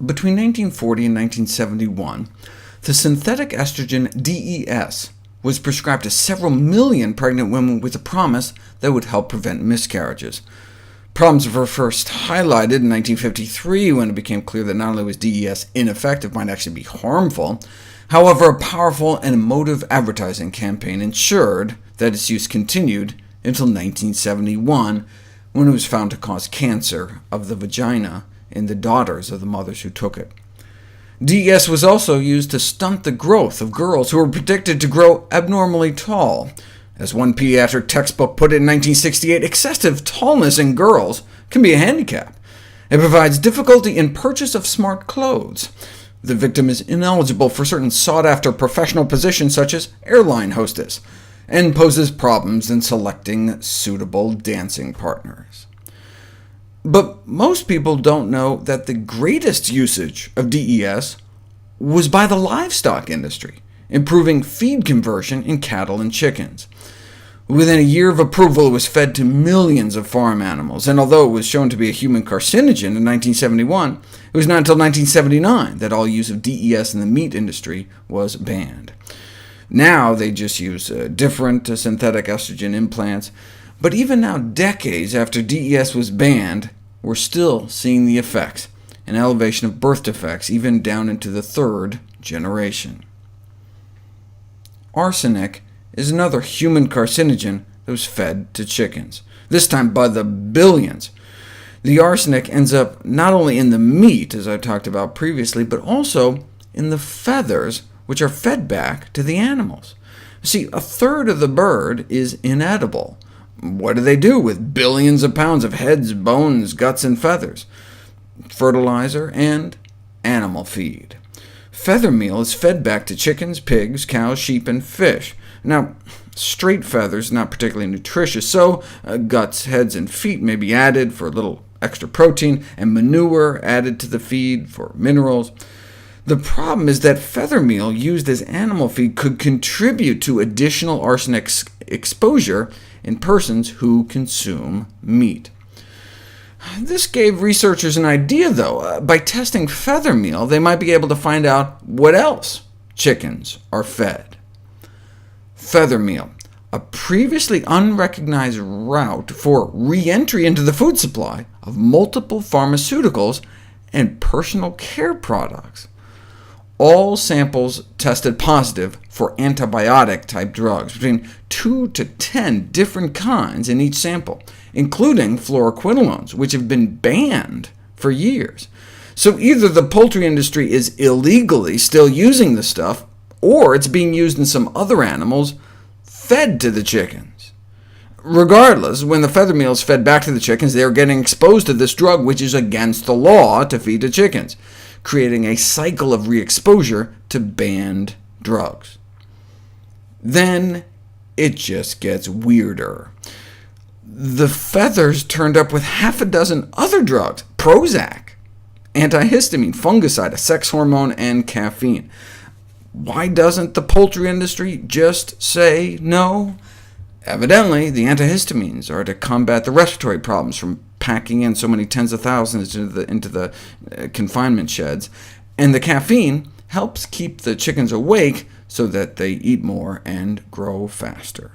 Between 1940 and 1971, the synthetic estrogen DES was prescribed to several million pregnant women with the promise that it would help prevent miscarriages. Problems were first highlighted in 1953, when it became clear that not only was DES ineffective, it might actually be harmful. However, a powerful and emotive advertising campaign ensured that its use continued until 1971, when it was found to cause cancer of the vagina in the daughters of the mothers who took it. DES was also used to stunt the growth of girls who were predicted to grow abnormally tall. As one pediatric textbook put it in 1968, excessive tallness in girls can be a handicap. It provides difficulty in purchase of smart clothes. The victim is ineligible for certain sought-after professional positions such as airline hostess, and poses problems in selecting suitable dancing partners. But most people don't know that the greatest usage of DES was by the livestock industry, improving feed conversion in cattle and chickens. Within a year of approval, it was fed to millions of farm animals, and although it was shown to be a human carcinogen in 1971, it was not until 1979 that all use of DES in the meat industry was banned. Now they just use different synthetic estrogen implants, but even now, decades after DES was banned, we're still seeing the effects, an elevation of birth defects even down into the third generation. Arsenic is another human carcinogen that was fed to chickens, this time by the billions. The arsenic ends up not only in the meat, as I talked about previously, but also in the feathers, which are fed back to the animals. See, a third of the bird is inedible. What do they do with billions of pounds of heads, bones, guts, and feathers? Fertilizer and animal feed. Feather meal is fed back to chickens, pigs, cows, sheep, and fish. Now, straight feathers are not particularly nutritious, so guts, heads, and feet may be added for a little extra protein, and manure added to the feed for minerals. The problem is that feather meal used as animal feed could contribute to additional arsenic exposure in persons who consume meat. This gave researchers an idea, though. By testing feather meal, they might be able to find out what else chickens are fed. Feather meal, a previously unrecognized route for re-entry into the food supply of multiple pharmaceuticals and personal care products. All samples tested positive for antibiotic-type drugs, between 2 to 10 different kinds in each sample, including fluoroquinolones, which have been banned for years. So either the poultry industry is illegally still using the stuff, or it's being used in some other animals fed to the chickens. Regardless, when the feather meal is fed back to the chickens, they are getting exposed to this drug, which is against the law to feed to chickens, creating a cycle of re-exposure to banned drugs. Then it just gets weirder. The feathers turned up with half a dozen other drugs: Prozac, antihistamine, fungicide, a sex hormone, and caffeine. Why doesn't the poultry industry just say no? Evidently, the antihistamines are to combat the respiratory problems from packing in so many tens of thousands into the confinement sheds, and the caffeine helps keep the chickens awake so that they eat more and grow faster.